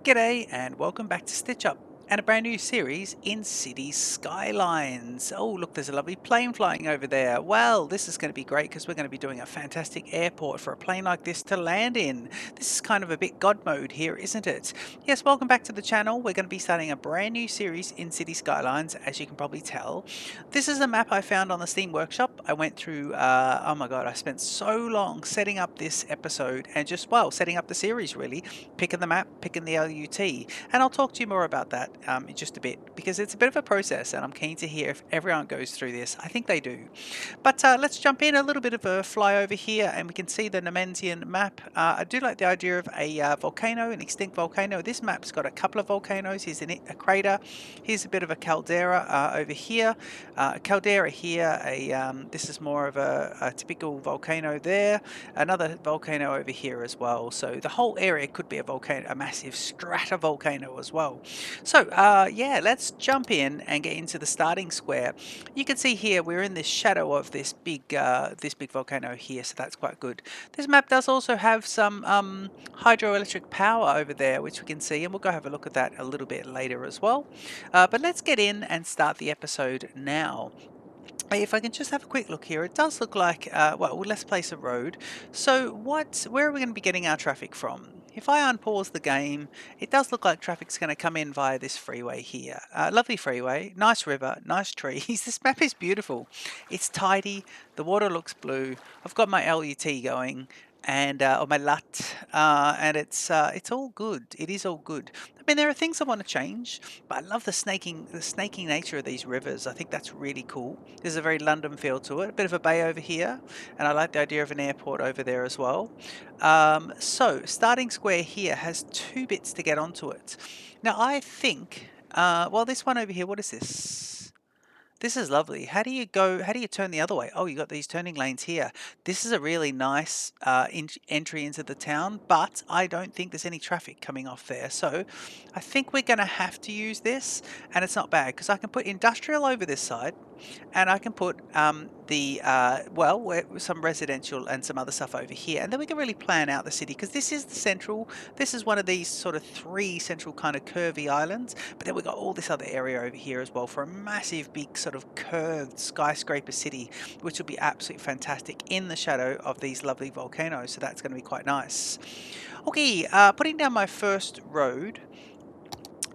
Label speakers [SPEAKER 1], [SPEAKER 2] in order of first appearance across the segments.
[SPEAKER 1] G'day and welcome back to Stitch Up and a brand new series in Cities Skylines. Oh look, there's a lovely plane flying over there. Well, this is going to be great because we're going to be doing a fantastic airport for a plane like this to land in. This is kind of a bit God mode here, isn't it? Yes, welcome back to the channel. We're going to be starting a brand new series in Cities Skylines, as you can probably tell. This is a map I found on the Steam Workshop. I went through, oh my god, I spent so long setting up this episode and just, well, setting up the series really. Picking the map, picking the LUT, and I'll talk to you more about that in just a bit because it's a bit of a process and I'm keen to hear if everyone goes through this. I think they do. But let's jump in, a little bit of a flyover here and we can see the Nomansian map. I do like the idea of a volcano, an extinct volcano. This map's got a couple of volcanoes. Here's a crater. Here's a bit of a caldera over here. A caldera here. This is more of a typical volcano there. Another volcano over here as well. So the whole area could be a volcano, a massive stratovolcano as well. So yeah, let's jump in and get into the starting square. You can see here we're in the shadow of this big volcano here, so that's quite good. This map does also have some hydroelectric power over there, which we can see, and we'll go have a look at that a little bit later as well. But let's get in and start the episode now. If I can just have a quick look here, it does look like, well, let's place a road. So where are we going to be getting our traffic from? If I unpause the game, it does look like traffic's going to come in via this freeway here. Lovely freeway, nice river, nice trees. This map is beautiful. It's tidy, the water looks blue. I've got my LUT going, and or my LUT, and it's all good. It is all good. I mean, there are things I want to change, but I love the snaking nature of these rivers. I think that's really cool. There's a very London feel to it. A bit of a bay over here, and I like the idea of an airport over there as well. So starting square here has two bits to get onto it. Now I think, well, this one over here, what is this? This is lovely. How do you turn the other way? Oh, you got these turning lanes here. This is a really nice entry into the town, but I don't think there's any traffic coming off there. So I think we're going to have to use this, and it's not bad because I can put industrial over this side, and I can put some residential and some other stuff over here, and then we can really plan out the city because this is the central. This is one of these sort of three central kind of curvy islands, but then we've got all this other area over here as well for a massive big sort of curved skyscraper city, which will be absolutely fantastic in the shadow of these lovely volcanoes. So that's going to be quite nice. Okay, putting down my first road.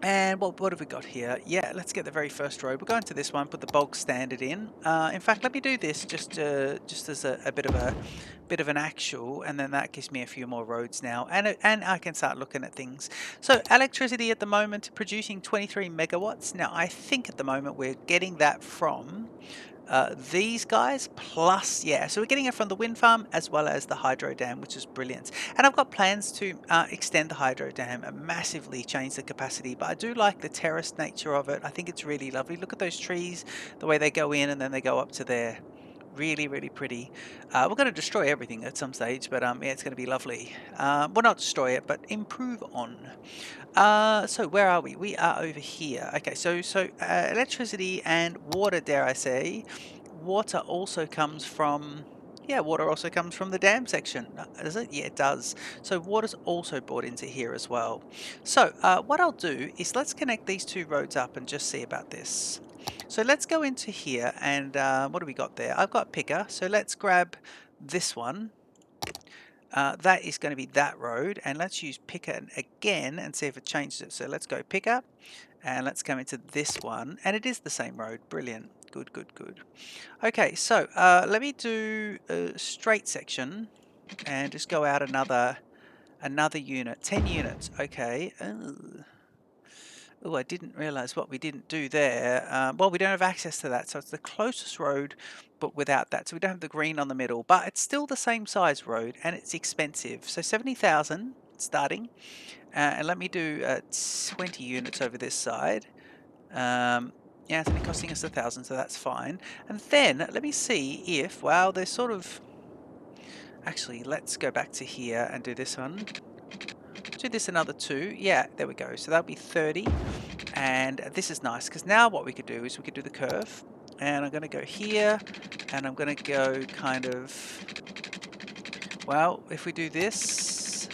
[SPEAKER 1] And what have we got here? Yeah, let's get the very first road. We'll go into this one, put the bog standard in. In fact, let me do this just as a bit of an actual, and then that gives me a few more roads now, and I can start looking at things. So electricity at the moment producing 23 megawatts. Now I think at the moment we're getting that from these guys plus, yeah, so we're getting it from the wind farm as well as the hydro dam, which is brilliant. And I've got plans to extend the hydro dam and massively change the capacity, but I do like the terraced nature of it. I think it's really lovely. Look at those trees, the way they go in and then they go up to there. Really, really pretty. We're going to destroy everything at some stage, but yeah, it's going to be lovely. Well, not destroy it, but improve on. So where are we? We are over here. Okay, so electricity and water, dare I say. Water also comes from, yeah, water also comes from the dam section. Does it? Yeah, it does. So water's also brought into here as well. So what I'll do is let's connect these two roads up and just see about this. So let's go into here and what do we got there? I've got picker, so let's grab this one. That is going to be that road, and let's use picker again and see if it changes it. So let's go picker and let's come into this one, and it is the same road. Brilliant. Good, good, good. Okay, so let me do a straight section and just go out another unit, 10 units. Okay. Oh, I didn't realize what we didn't do there. Well, we don't have access to that, so it's the closest road, but without that. So we don't have the green on the middle, but it's still the same size road, and it's expensive. So 70,000 starting. And let me do 20 units over this side. Yeah, it's only costing us 1,000, so that's fine. And then let me see if, well, they're sort of... Actually, let's go back to here and do this one. Do this another 2. Yeah, there we go. So that'll be 30. And this is nice because now what we could do is we could do the curve. And I'm going to go here. And I'm going to go kind of... Well, if we do this...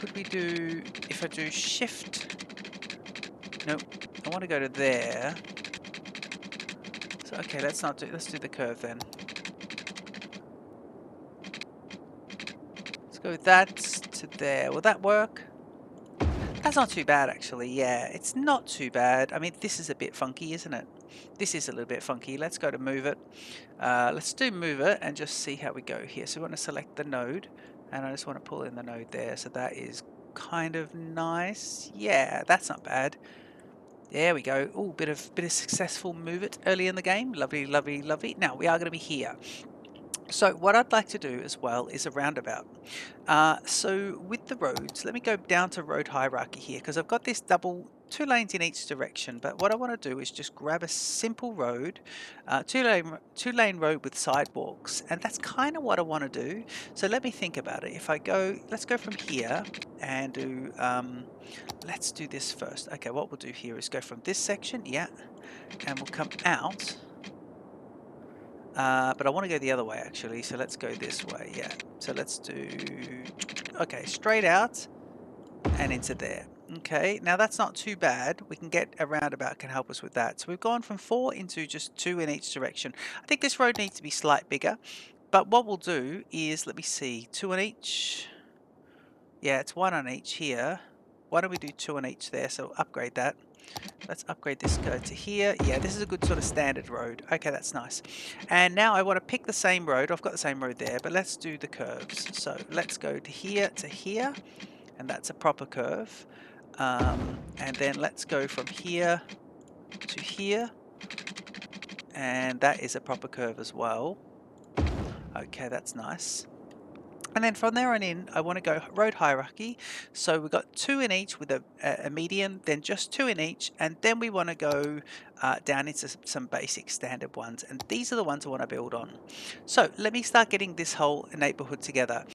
[SPEAKER 1] could we do, if I do shift, no, I want to go to there. So, okay, let's do the curve then. Let's go that to there. Will that work? That's not too bad, actually. Yeah, it's not too bad. I mean, this is a bit funky, isn't it? This is a little bit funky. Let's go to move it. Let's do move it and just see how we go here. So we want to select the node, and I just want to pull in the node there. So that is kind of nice. Yeah, that's not bad. There we go. Oh, bit of successful move it early in the game. Lovely, lovely, lovely. Now we are going to be here. So what I'd like to do as well is a roundabout. So with the roads, let me go down to road hierarchy here because I've got this double, 2 lanes in each direction. But what I want to do is just grab a simple road, two lane road with sidewalks, and that's kind of what I want to do. So let me think about it. If I go, let's go from here and do. Let's do this first. Okay, what we'll do here is go from this section, yeah, and we'll come out. But I want to go the other way actually, so let's go this way, yeah. So let's do, okay, straight out and into there. Okay, now that's not too bad. We can get a roundabout, can help us with that. So we've gone from 4 into just 2 in each direction. I think this road needs to be slightly bigger, but what we'll do is, let me see, 2 on each. Yeah, it's 1 on each here. Why don't we do 2 on each there? So upgrade that. Let's upgrade this go to here. Yeah, this is a good sort of standard road. Okay, that's nice. And now I want to pick the same road. I've got the same road there, but let's do the curves. So let's go to here, and that's a proper curve. And then let's go from here to here, and that is a proper curve as well. Okay, that's nice. And then from there on in, I want to go road hierarchy. So we've got 2 in each with a median, then just 2 in each. And then we want to go down into some basic standard ones. And these are the ones I want to build on. So let me start getting this whole neighborhood together.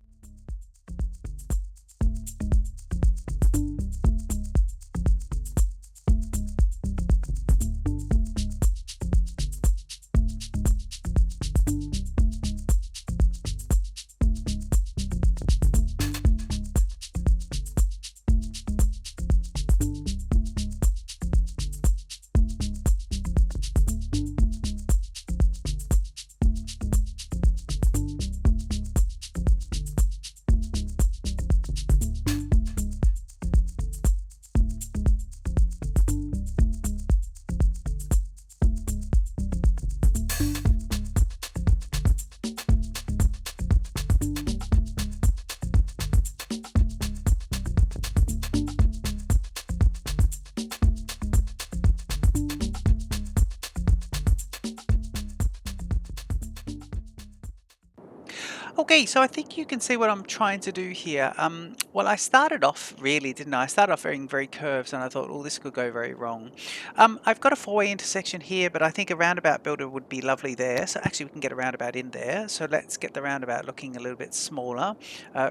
[SPEAKER 1] Okay, so I think you can see what I'm trying to do here. Well, I started off really, didn't I? I started off very curves, and I thought, oh, this could go very wrong. I've got a 4-way intersection here, but I think a roundabout builder would be lovely there. So actually, we can get a roundabout in there. So let's get the roundabout looking a little bit smaller.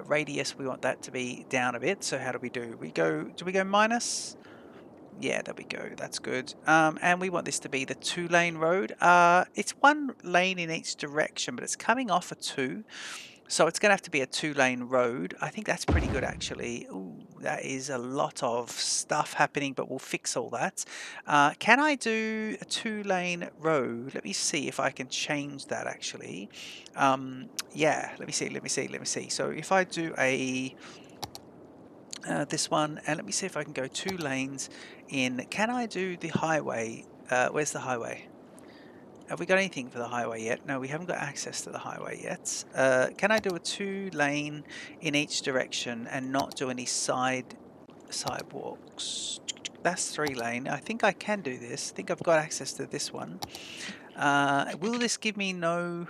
[SPEAKER 1] Radius, we want that to be down a bit. So how do we do? Do we go minus? Yeah, there we go. That's good. And we want this to be the 2-lane road. It's 1 lane in each direction, but it's coming off a 2. So it's going to have to be a 2-lane road. I think that's pretty good, actually. Ooh, that is a lot of stuff happening, but we'll fix all that. Can I do a 2-lane road? Let me see if I can change that, actually. Yeah, let me see. So if I do a... this one, and let me see if I can go 2 lanes in. Can I do the highway? Where's the highway? Have we got anything for the highway yet? No, we haven't got access to the highway yet. Can I do a 2-lane in each direction and not do any sidewalks? That's 3-lane. I think I can do this. I think I've got access to this one. Will this give me no...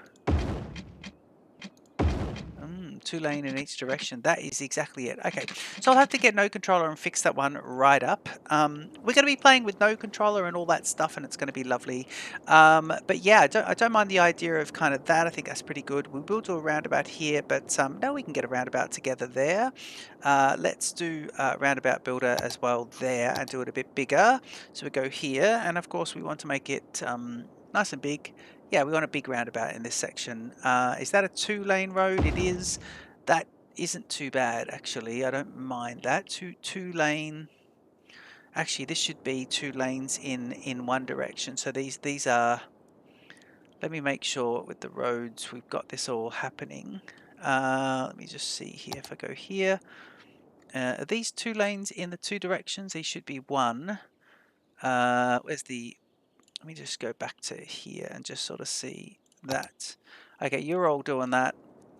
[SPEAKER 1] 2-lane in each direction. That is exactly it. Okay, so I'll have to get no controller and fix that one right up. We're going to be playing with no controller and all that stuff, and it's going to be lovely. But yeah, I don't mind the idea of kind of that. I think that's pretty good. We will do a roundabout here, but now we can get a roundabout together there. Let's do a roundabout builder as well there and do it a bit bigger. So we go here, and of course we want to make it nice and big. Yeah, we want a big roundabout in this section. Is that a 2-lane road? It is. That isn't too bad actually. I don't mind that. Two lane. Actually, this should be 2 lanes in one direction. So these are. Let me make sure with the roads we've got this all happening. Let me just see here. If I go here, are these 2 lanes in the 2 directions? These should be 1. Where's the? Let me just go back to here and just sort of see that. Okay, you're all doing that.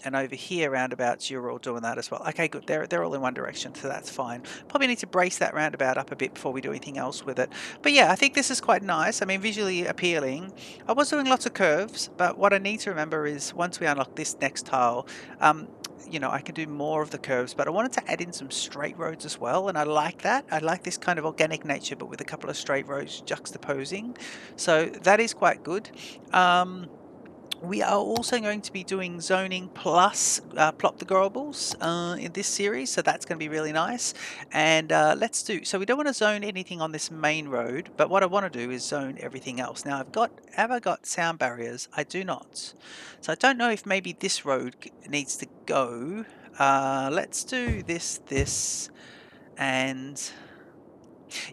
[SPEAKER 1] And over here, roundabouts, you're all doing that as well. Okay, good. They're all in one direction, so that's fine. Probably need to brace that roundabout up a bit before we do anything else with it. But yeah, I think this is quite nice. I mean, visually appealing. I was doing lots of curves, but what I need to remember is once we unlock this next tile, you know, I can do more of the curves, but I wanted to add in some straight roads as well, and I like that. I like this kind of organic nature, but with a couple of straight roads juxtaposing. So that is quite good. We are also going to be doing zoning plus Plop the Growables in this series, so that's going to be really nice. And let's do, so we don't want to zone anything on this main road, but what I want to do is zone everything else. Now have I got sound barriers? I do not. So I don't know if maybe this road needs to go. Let's do this, and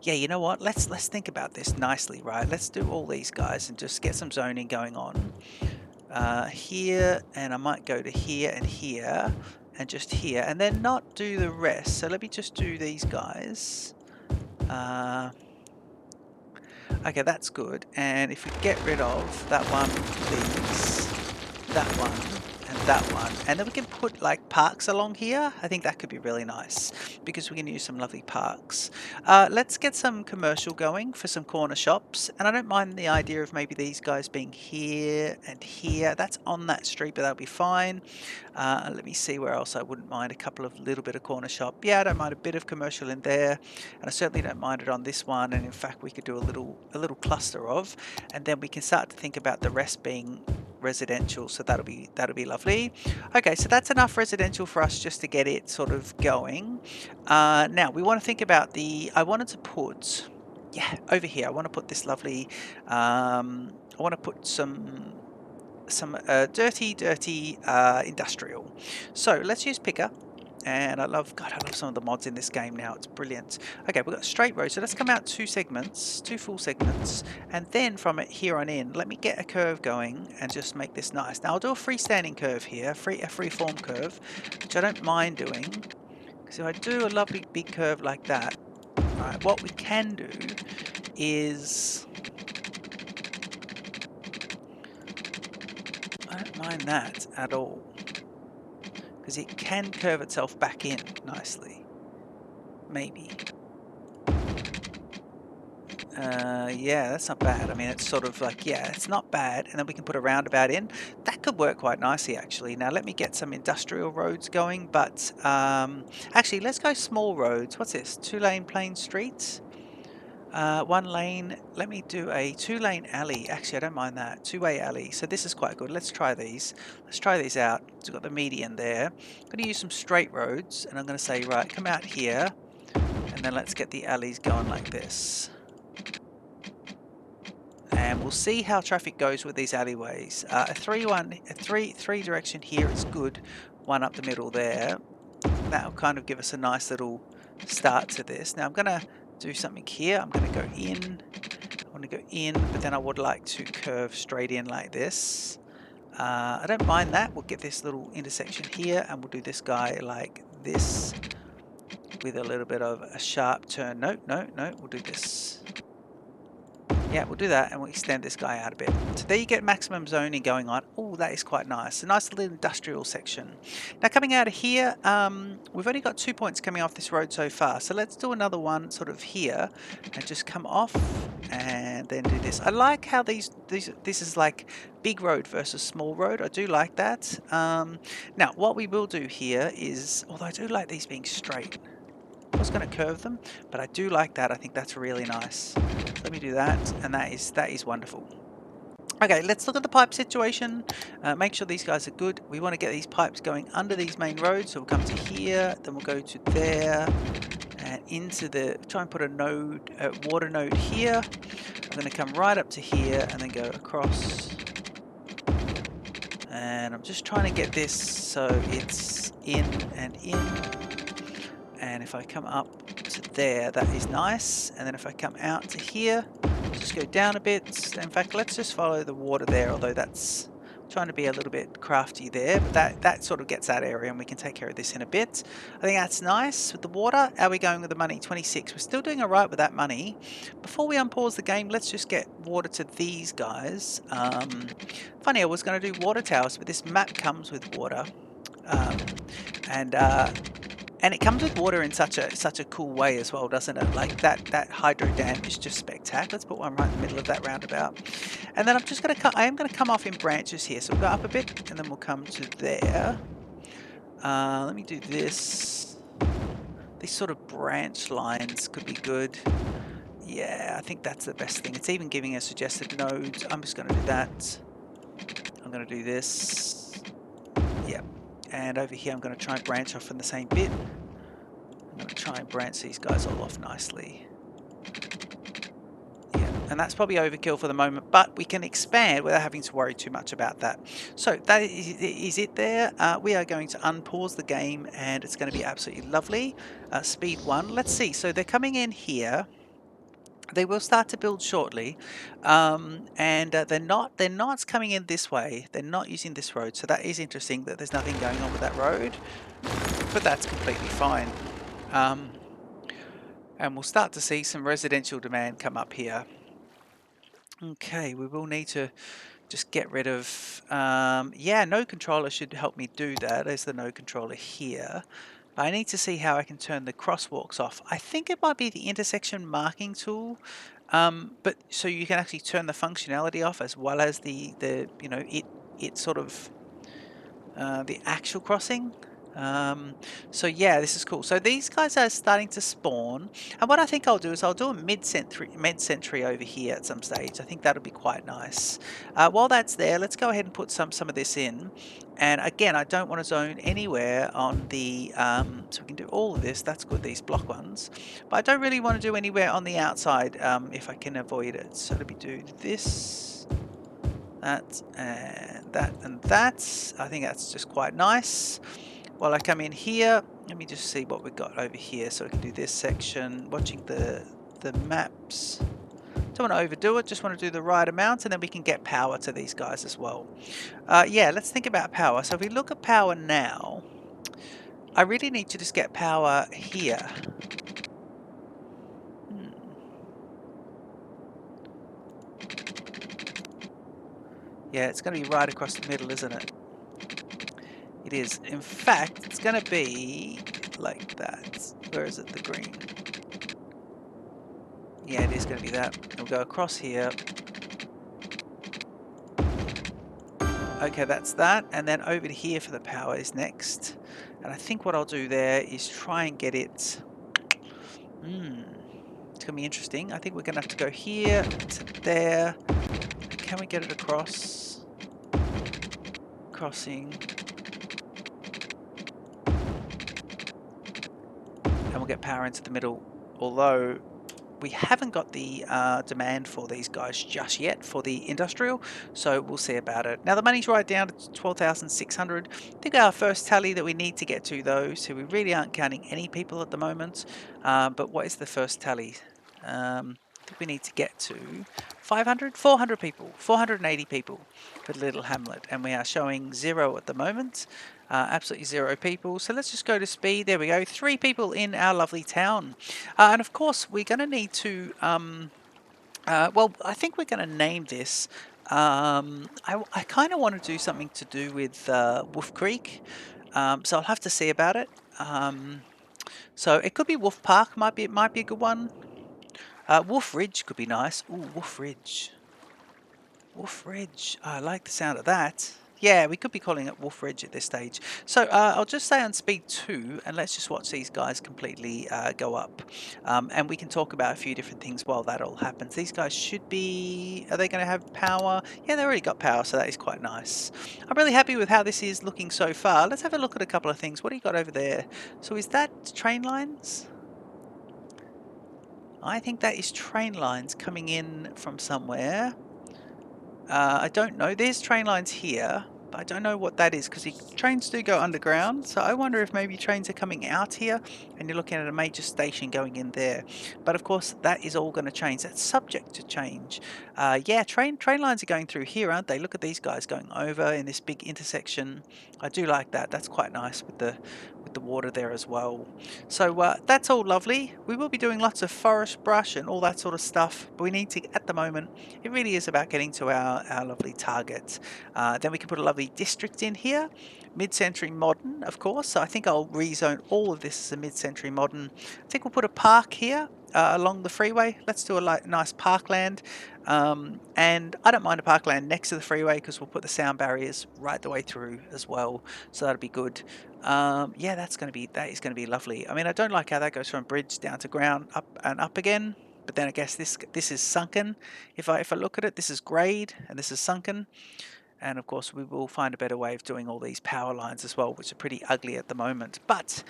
[SPEAKER 1] yeah, you know what? Let's think about this nicely, right? Let's do all these guys and just get some zoning going on. Here, and I might go to here and just here, and then not do the rest. So let me just do these guys. Okay, that's good. And if we get rid of that one, these, that one, and that one, and then we can put like parks along here. I think that could be really nice because we can use some lovely parks. Let's get some commercial going for some corner shops, and I don't mind the idea of maybe these guys being here and here. That's on that street, but that'll be fine. Let me see where else I wouldn't mind a couple of little bit of corner shop. Yeah, I don't mind a bit of commercial in there, and I certainly don't mind it on this one. And in fact, we could do a little cluster of, and then we can start to think about the rest being residential. So that'll be lovely. Okay, so that's enough residential for us just to get it sort of going. Now we want to think about I wanted to put, yeah, over here. I want to put this lovely. I want to put some dirty industrial. So let's use picker. And I love some of the mods in this game now. It's brilliant. Okay, we've got straight road. So let's come out 2 full segments. And then from it here on in, let me get a curve going and just make this nice. Now I'll do a freestanding curve here, a free-form curve, which I don't mind doing. Because if I do a lovely big curve like that, right, what we can do is, I don't mind that at all, because it can curve itself back in nicely. Maybe. Yeah, that's not bad. I mean, it's sort of like, yeah, it's not bad. And then we can put a roundabout in. That could work quite nicely, actually. Now, let me get some industrial roads going. But actually, let's go small roads. What's this? 2-lane plain streets. 1 lane. Let me do a 2-lane alley. Actually, I don't mind that. 2-way alley. So this is quite good. Let's try these. Let's try these out. So we've got the median there. I'm going to use some straight roads. And I'm going to say, right, come out here. And then let's get the alleys going like this. And we'll see how traffic goes with these alleyways. A three direction here is good. 1 up the middle there. That'll kind of give us a nice little start to this. Now I'm going to do something here. I'm going to go in. I want to go in, but then I would like to curve straight in like this. I don't mind that. We'll get this little intersection here, and we'll do this guy like this with a little bit of a sharp turn. No, we'll do this. Yeah, we'll do that, and we'll extend this guy out a bit. So there you get maximum zoning going on. Oh, that is quite nice. A nice little industrial section. Now coming out of here, we've only got 2 points coming off this road so far. So let's do another one sort of here and just come off and then do this. I like how this is like big road versus small road. I do like that. Now what we will do here is, although I do like these being straight, I was going to curve them, but I do like that. I think that's really nice. Let me do that, and that is wonderful. Okay, let's look at the pipe situation. Make sure these guys are good. We want to get these pipes going under these main roads. So we'll come to here, then we'll go to there, and into the, try and put a node, water node here. I'm going to come right up to here, and then go across. And I'm just trying to get this so it's in and in. And if I come up to there, that is nice. And then if I come out to here, just go down a bit. In fact, let's just follow the water there, although that's trying to be a little bit crafty there, but that sort of gets that area, and we can take care of this in a bit. I think that's nice with the water. How are we going with the money? 26. We're still doing all right with that money. Before we unpause the game, let's just get water to these guys. Funny, I was going to do water towers, but this map comes with water. Um, and it comes with water in such a cool way as well, doesn't it? Like that hydro dam is just spectacular. Let's put one right in the middle of that roundabout. And then I am gonna come off in branches here. So we'll go up a bit and then we'll come to there. Let me do this. These sort of branch lines could be good. Yeah, I think that's the best thing. It's even giving us suggested nodes. I'm just gonna do that. I'm gonna do this. Yep. And over here I'm gonna try and branch off in the same bit. I'm going to try and branch these guys all off nicely. Yeah, and that's probably overkill for the moment, but we can expand without having to worry too much about that. So that is it there. We are going to unpause the game, and it's going to be absolutely lovely. Speed 1. Let's see. So they're coming in here. They will start to build shortly, and they're not coming in this way. They're not using this road, so that is interesting that there's nothing going on with that road, but that's completely fine. And we'll start to see some residential demand come up here. Okay, we will need to just get rid of, yeah, node controller should help me do that. There's the node controller here. I need to see how I can turn the crosswalks off. I think it might be the intersection marking tool, but so you can actually turn the functionality off as well as the you know, it sort of the actual crossing. So yeah, this is cool. So these guys are starting to spawn, and what I think I'll do is I'll do a mid-century over here at some stage. I think that'll be quite nice. While that's there, let's go ahead and put some of this in. And again, I don't want to zone anywhere on the, so we can do all of this. That's good, these block ones. But I don't really want to do anywhere on the outside if I can avoid it. So let me do this. That and that and that. I think that's just quite nice. While I come in here, let me just see what we've got over here. So I can do this section, watching the maps. Don't want to overdo it, just want to do the right amount, and then we can get power to these guys as well. Yeah, let's think about power. So if we look at power now, I really need to just get power here. Yeah, it's going to be right across the middle, isn't it? It is. In fact, it's going to be like that. Where is it? The green. Yeah, it is going to be that. We'll go across here. Okay, that's that. And then over to here for the power is next. And I think what I'll do there is try and get it. It's going to be interesting. I think we're going to have to go here to there. Can we get it across? Crossing. And we'll get power into the middle. Although we haven't got the demand for these guys just yet for the industrial, so we'll see about it. Now the money's right down to 12,600. I think our first tally that we need to get to though, so we really aren't counting any people at the moment, but what is the first tally? I think we need to get to 400 people, 480 people for Little Hamlet, and we are showing 0 at the moment. Absolutely 0 people. So let's just go to speed. There we go. 3 people in our lovely town. And of course, we're going to need to, well, I think we're going to name this. I kind of want to do something to do with Wolf Creek. So I'll have to see about it. So it could be Wolf Park, it might be a good one. Wolf Ridge could be nice. Ooh, Wolf Ridge. Wolf Ridge. I like the sound of that. Yeah, we could be calling it Wolf Ridge at this stage. So I'll just stay on speed 2 and let's just watch these guys completely go up. And we can talk about a few different things while that all happens. These guys should be, are they going to have power? Yeah, they already got power, so that is quite nice. I'm really happy with how this is looking so far. Let's have a look at a couple of things. What do you got over there? So is that train lines? I think that is train lines coming in from somewhere. I don't know. There's train lines here, but I don't know what that is because trains do go underground. So I wonder if maybe trains are coming out here and you're looking at a major station going in there. But of course, that is all going to change. That's subject to change. Yeah, train lines are going through here, aren't they? Look at these guys going over in this big intersection. I do like that. That's quite nice with the water there as well. So that's all lovely. We will be doing lots of forest brush and all that sort of stuff, but we need to, at the moment, it really is about getting to our lovely target. Then we can put a lovely district in here. Mid-century modern, of course. So I think I'll rezone all of this as a mid-century modern. I think we'll put a park here along the freeway. Let's do a nice parkland. And I don't mind a parkland next to the freeway because we'll put the sound barriers right the way through as well. So that'll be good. Yeah, that is going to be lovely. I mean, I don't like how that goes from bridge down to ground, up and up again. But then I guess this is sunken. If I look at it, this is grade and this is sunken. And of course, we will find a better way of doing all these power lines as well, which are pretty ugly at the moment. But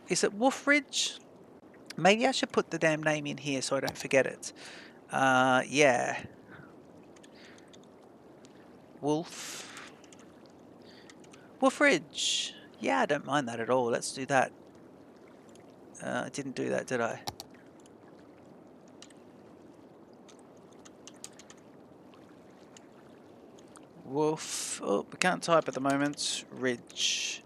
[SPEAKER 1] is it Wolf Ridge? Maybe I should put the damn name in here so I don't forget it. Yeah. Wolf Ridge. Yeah, I don't mind that at all. Let's do that. I didn't do that, did I? Wolf. Oh, we can't type at the moment. Ridge.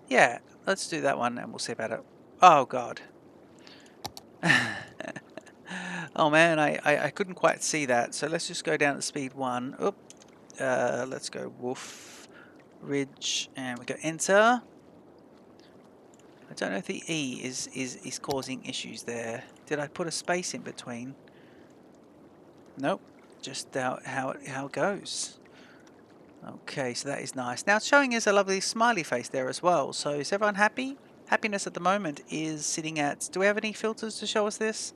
[SPEAKER 1] Yeah, let's do that one and we'll see about it. Oh, God. Oh, man, I couldn't quite see that. So let's just go down to speed 1. Oop. Let's go Wolf Ridge and we go enter. I don't know if the E is causing issues there. Did I put a space in between? Nope. Just how it goes. Okay, so that is nice. Now it's showing us a lovely smiley face there as well. So is everyone happy? Happiness at the moment is sitting at, do we have any filters to show us this?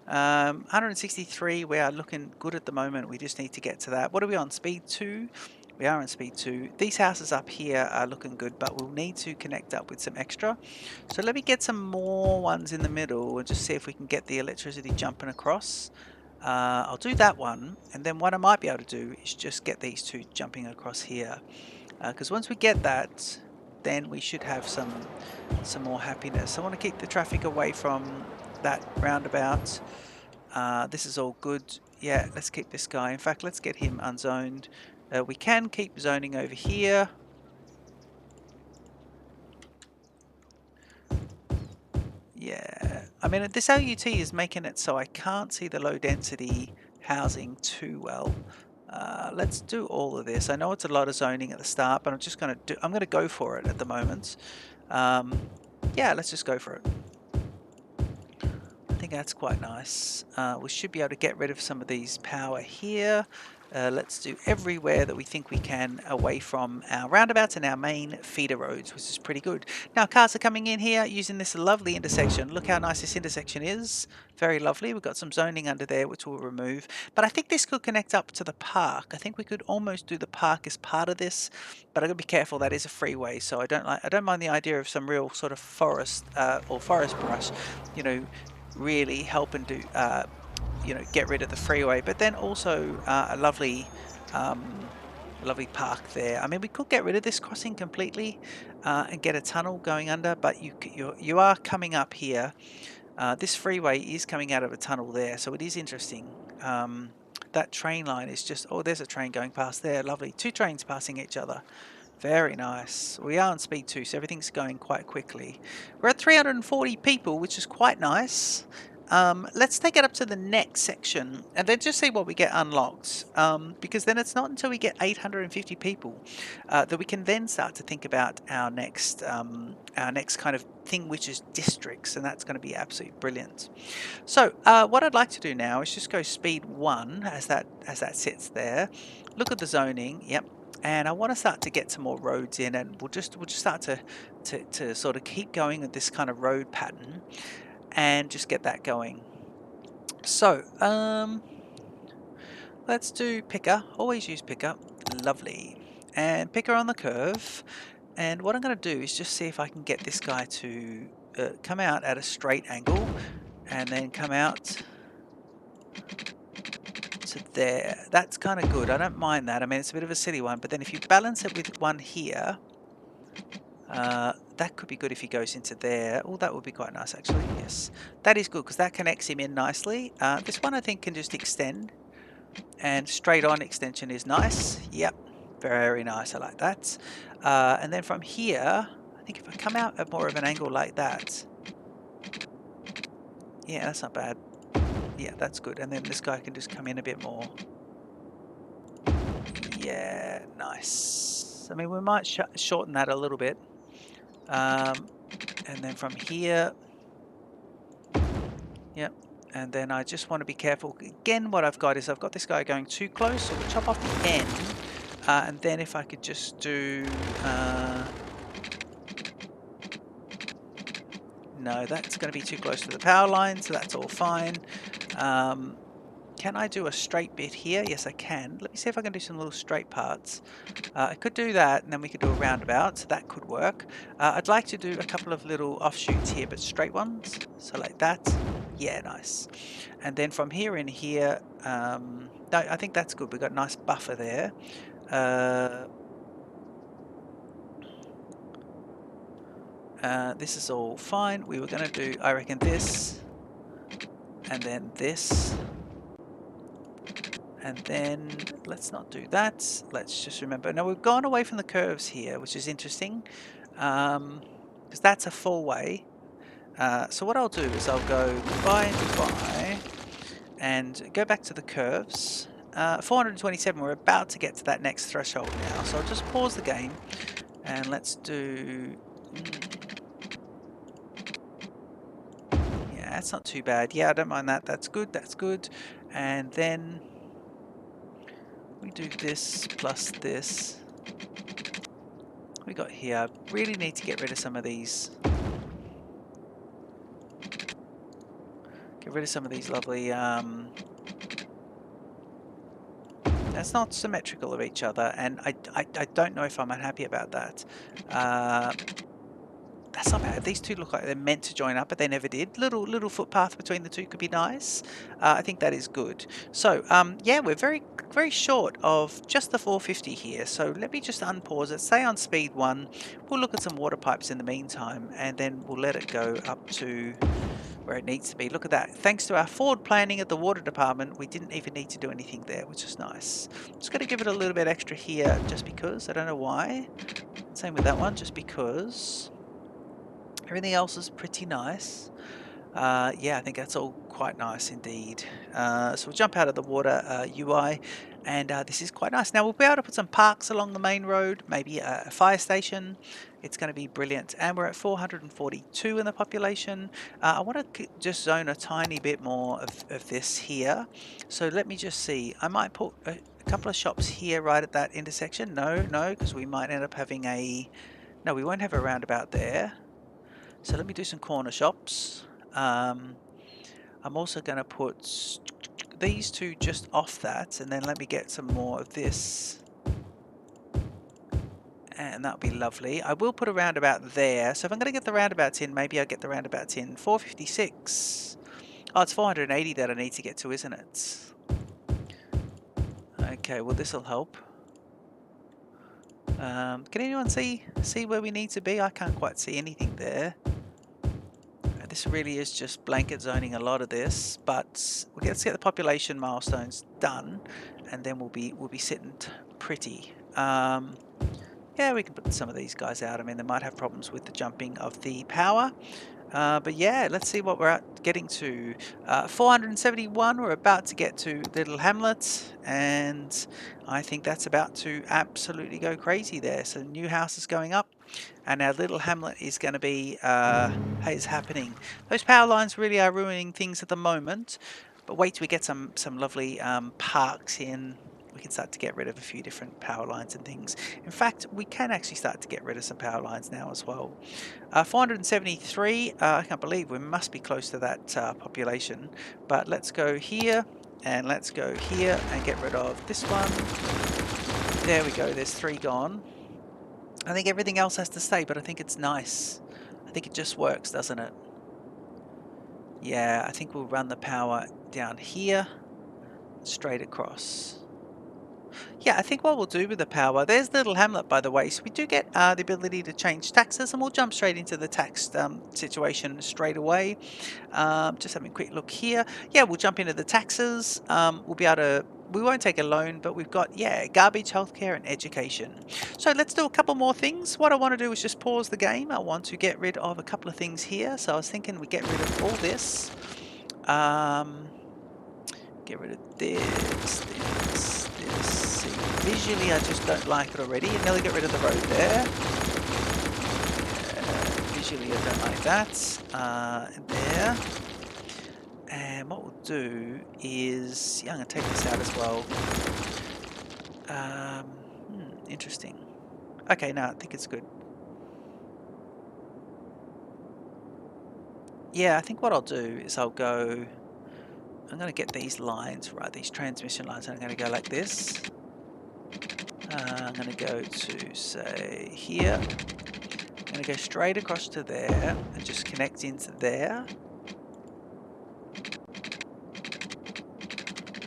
[SPEAKER 1] 163, we are looking good at the moment. We just need to get to that. What are we on? Speed 2? We are on speed 2. These houses up here are looking good, but we'll need to connect up with some extra. So let me get some more ones in the middle and just see if we can get the electricity jumping across. I'll do that one, and then what I might be able to do is just get these two jumping across here. Because once we get that, then we should have some more happiness. I want to keep the traffic away from that roundabout. This is all good. Yeah, let's keep this guy. In fact, let's get him unzoned. We can keep zoning over here. Yeah, I mean, this LUT is making it so I can't see the low density housing too well. Let's do all of this. I know it's a lot of zoning at the start, but I'm going to go for it at the moment. Yeah, let's just go for it. I think that's quite nice. We should be able to get rid of some of these power here. Let's do everywhere that we think we can away from our roundabouts and our main feeder roads, which is pretty good. Now cars are coming in here using this lovely intersection. Look how nice this intersection is. Very lovely. We've got some zoning under there which we'll remove. But I think this could connect up to the park. I think we could almost do the park as part of this, but I've got to be careful. That is a freeway, so I don't mind the idea of some real sort of forest or forest brush, you know, really helping to get rid of the freeway, but then also a lovely park there. I mean, we could get rid of this crossing completely and get a tunnel going under, but you are coming up here. This freeway is coming out of a tunnel there, so it is interesting. That train line is just, oh, there's a train going past there. Lovely. Two trains passing each other. Very nice. We are on speed 2, so everything's going quite quickly. We're at 340 people, which is quite nice. Let's take it up to the next section and then just see what we get unlocked. Because then it's not until we get 850 people that we can then start to think about our next kind of thing, which is districts, and that's going to be absolutely brilliant. So what I'd like to do now is just go speed 1 as that sits there. Look at the zoning. Yep. And I want to start to get some more roads in, and we'll just start to sort of keep going with this kind of road pattern and just get that going. So let's do picker. Always use picker. Lovely. And picker on the curve. And what I'm going to do is just see if I can get this guy to come out at a straight angle and then come out to there. That's kind of good. I don't mind that. I mean, it's a bit of a silly one, but then if you balance it with one here, that could be good if he goes into there. Oh, that would be quite nice, actually. Yes, that is good because that connects him in nicely. This one I think can just extend, and straight on extension is nice. Yep, very nice. I like that. And then from here, I think if I come out at more of an angle like that, yeah, that's not bad. Yeah, that's good. And then this guy can just come in a bit more. Yeah, nice. I mean, we might shorten that a little bit. And then from here, yep. And then I just want to be careful. Again, what I've got is I've got this guy going too close, so we'll chop off the end. And then if I could just do... no, that's going to be too close to the power line, so that's all fine. Can I do a straight bit here? Yes, I can. Let me see if I can do some little straight parts. I could do that, and then we could do a roundabout, so that could work. I'd like to do a couple of little offshoots here, but straight ones. So like that. Yeah, nice. And then from here in here, no, I think that's good. We've got a nice buffer there. This is all fine. We were going to do, I reckon, this, and then this. And then let's not do that. Let's just remember. Now we've gone away from the curves here, which is interesting, because that's a four-way. So what I'll do is I'll go goodbye and goodbye, and go back to the curves. 427. We're about to get to that next threshold now. So I'll just pause the game, and let's do. Yeah, that's not too bad. Yeah, I don't mind that. That's good. That's good. And then we do this plus this. We got here. I really need to get rid of some of these. Get rid of some of these lovely. That's not symmetrical of each other, and I don't know if I'm unhappy about that. That's not bad. These two look like they're meant to join up, but they never did. Little footpath between the two could be nice. I think that is good. So yeah, we're very short of just the 450 here. So let me just unpause it. Stay on speed 1. We'll look at some water pipes in the meantime, and then we'll let it go up to where it needs to be. Look at that. Thanks to our forward planning at the water department, we didn't even need to do anything there, which is nice. Just going to give it a little bit extra here, just because. I don't know why. Same with that one, just because. Everything else is pretty nice. Yeah, I think that's all quite nice indeed. So we'll jump out of the water UI, and this is quite nice. Now we'll be able to put some parks along the main road, maybe a fire station. It's going to be brilliant. And we're at 442 in the population. I want to just zone a tiny bit more of this here. So let me just see. I might put a couple of shops here right at that intersection. No, because we might end up having a... No, we won't have a roundabout there. So let me do some corner shops. I'm also going to put these two just off that, and then let me get some more of this. And that'll be lovely. I will put a roundabout there. So if I'm going to get the roundabouts in, maybe I'll get the roundabouts in. 456. Oh, it's 480 that I need to get to, isn't it? Okay, well this will help. Can anyone see where we need to be? I can't quite see anything there. This really is just blanket zoning a lot of this, but let's get the population milestones done, and then we'll be sitting pretty. Yeah, we can put some of these guys out. I mean, they might have problems with the jumping of the power. But yeah, let's see what we're getting to. 471, we're about to get to Little Hamlet, and I think that's about to absolutely go crazy there. So the new house is going up, and our Little Hamlet is going to be is happening. Those power lines really are ruining things at the moment, but wait till we get some lovely parks in. We can start to get rid of a few different power lines and things. In fact, we can actually start to get rid of some power lines now as well. 473, I can't believe we must be close to that population. But let's go here, and let's go here, and get rid of this one. There we go, there's 3 gone. I think everything else has to stay, but I think it's nice. I think it just works, doesn't it? Yeah, I think we'll run the power down here. straight across. Yeah, I think what we'll do with the power, there's the little hamlet, by the way. So we do get the ability to change taxes, and we'll jump straight into the tax situation straight away. Just having a quick look here. Yeah, we'll jump into the taxes. We'll be able to, we won't take a loan, but we've got, yeah, garbage, healthcare, and education. So let's do a couple more things. What I want to do is just pause the game. I want to get rid of a couple of things here. So I was thinking we get rid of all this. Get rid of this. See, visually I just don't like it already. And nearly get rid of the road there. Visually I don't like that. There. And what we'll do is, yeah, I'm going to take this out as well. Interesting. Okay, no, I think it's good. Yeah, I think what I'll do is I'll go, I'm going to get these lines, right, these transmission lines, and I'm going to go like this. I'm going to go to, say, here. I'm going to go straight across to there and just connect into there.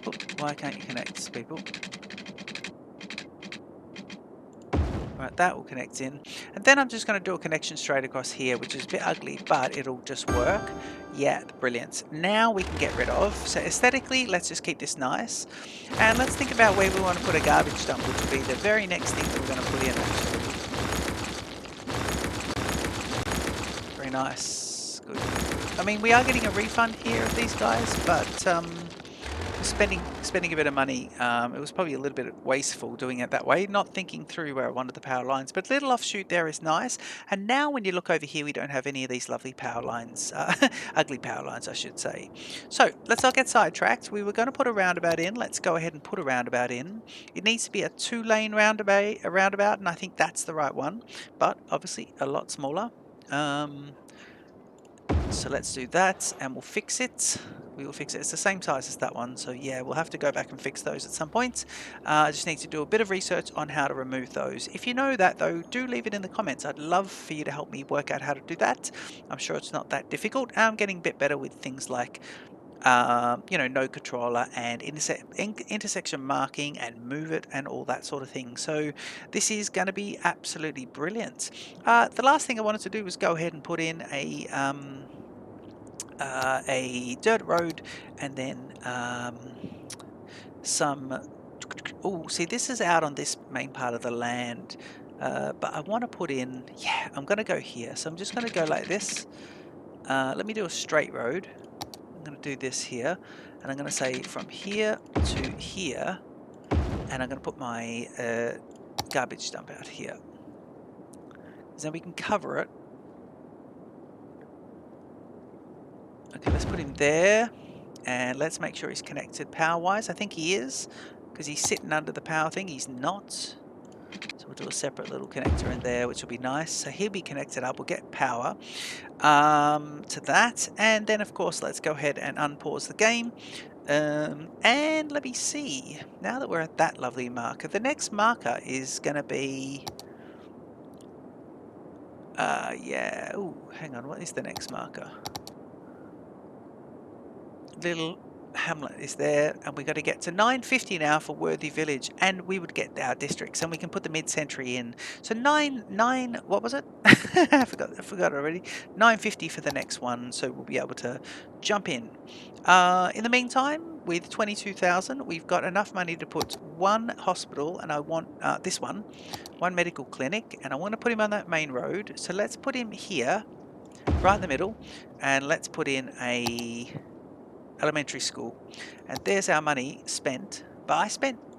[SPEAKER 1] Oh, why can't you connect, people? Right, that will connect in. And then I'm just going to do a connection straight across here, which is a bit ugly, but it'll just work. Yeah, brilliant. Now we can get rid of. So aesthetically, let's just keep this nice. And let's think about where we want to put a garbage dump, which will be the very next thing that we're going to put in, actually. Very nice. Good. I mean, we are getting a refund here of these guys, but spending a bit of money, it was probably a little bit wasteful doing it that way, not thinking through where I wanted the power lines, but little offshoot there is nice. And now when you look over here, we don't have any of these lovely power lines, ugly power lines, I should say. So let's not get sidetracked. We were going to put a roundabout in. Let's go ahead and put a roundabout in. It needs to be a 2-lane roundabout, and I think that's the right one, but obviously a lot smaller. So let's do that, and we'll fix it. We will fix it. It's the same size as that one, so yeah, we'll have to go back and fix those at some point. I just need to do a bit of research on how to remove those. If you know that, though, do leave it in the comments. I'd love for you to help me work out how to do that. I'm sure it's not that difficult. I'm getting a bit better with things like node controller and intersection marking and move it and all that sort of thing. So this is going to be absolutely brilliant. The last thing I wanted to do was go ahead and put in a dirt road, and then some. Oh, see, this is out on this main part of the land, but I want to put in. Yeah, I'm going to go here. So I'm just going to go like this. Let me do a straight road. I'm going to do this here, and I'm going to say from here to here, and I'm going to put my garbage dump out here. Then we can cover it. Okay, let's put him there, and let's make sure he's connected power-wise. I think he is, because he's sitting under the power thing. He's not. So we'll do a separate little connector in there, which will be nice. So he'll be connected up. We'll get power to that. And then, of course, let's go ahead and unpause the game. And let me see. Now that we're at that lovely marker, the next marker is going to be... yeah. Oh, hang on. What is the next marker? Little hamlet is there, and we got to get to 950 now for Worthy Village, and we would get our districts, and we can put the mid-century in. So nine, what was it? I forgot already. 950 for the next one, so we'll be able to jump in. In the meantime, with 22,000, we've got enough money to put one hospital, and I want this one medical clinic, and I want to put him on that main road. So let's put him here, right in the middle, and let's put in a elementary school. And there's our money spent, but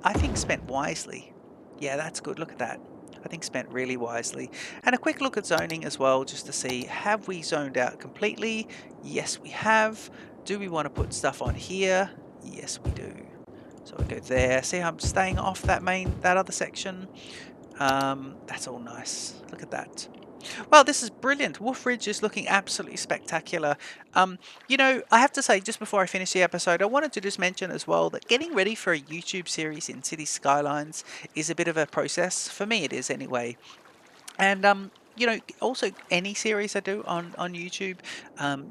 [SPEAKER 1] I think spent wisely. Yeah, that's good. Look at that. I think spent really wisely. And a quick look at zoning as well, just to see, have we zoned out completely? Yes, we have. Do we want to put stuff on here? Yes, we do. So we go there. See how I'm staying off that other section? That's all nice. Look at that. Well, this is brilliant. Wolf Ridge is looking absolutely spectacular. You know, I have to say, just before I finish the episode, I wanted to just mention as well that getting ready for a YouTube series in Cities Skylines is a bit of a process. For me, it is anyway. And you know, also any series I do on YouTube,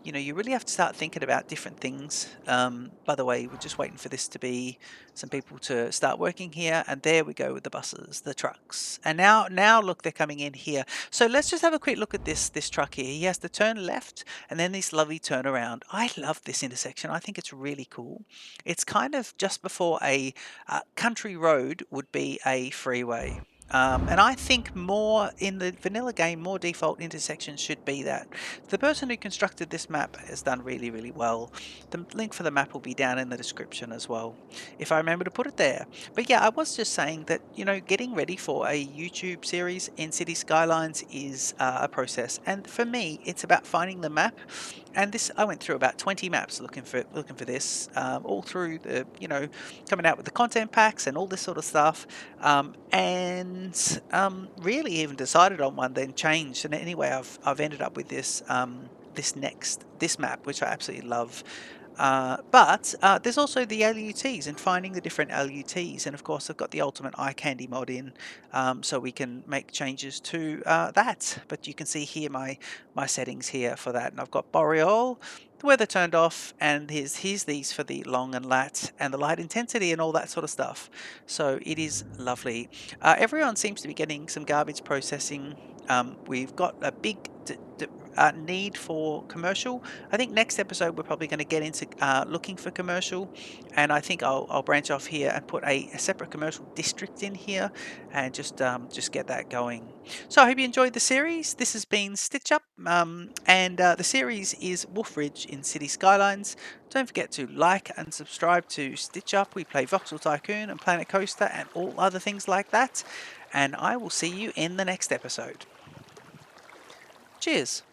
[SPEAKER 1] you know, you really have to start thinking about different things. By the way, we're just waiting for this to be some people to start working here, and there we go with the buses, the trucks, and now look, they're coming in here. So let's just have a quick look at this truck here. He has to turn left, and then this lovely turnaround. I love this intersection. I think it's really cool. It's kind of just before a country road would be a freeway. And I think more in the vanilla game, more default intersections should be that. The person who constructed this map has done really, really well. The link for the map will be down in the description as well, if I remember to put it there. But yeah, I was just saying that, you know, getting ready for a YouTube series in City Skylines is a process. And for me, it's about finding the map. And this, I went through about 20 maps looking for this, all through the, you know, coming out with the content packs and all this sort of stuff, and really even decided on one, then changed. And anyway, I've ended up with this map, which I absolutely love. But there's also the LUTs and finding the different LUTs, and of course I've got the ultimate Eyecandy mod in, so we can make changes to that. But you can see here my settings here for that, and I've got Boreal, the weather turned off, and here's these for the long and lat and the light intensity and all that sort of stuff. So it is lovely. Everyone seems to be getting some garbage processing. We've got a big need for commercial. I think next episode we're probably going to get into looking for commercial, and I think I'll branch off here and put a separate commercial district in here, and just get that going. So I hope you enjoyed the series. This has been Stitch Up, and the series is Wolf Ridge in City Skylines. Don't forget to like and subscribe to Stitch Up. We play Voxel Tycoon and Planet Coaster and all other things like that. And I will see you in the next episode. Cheers.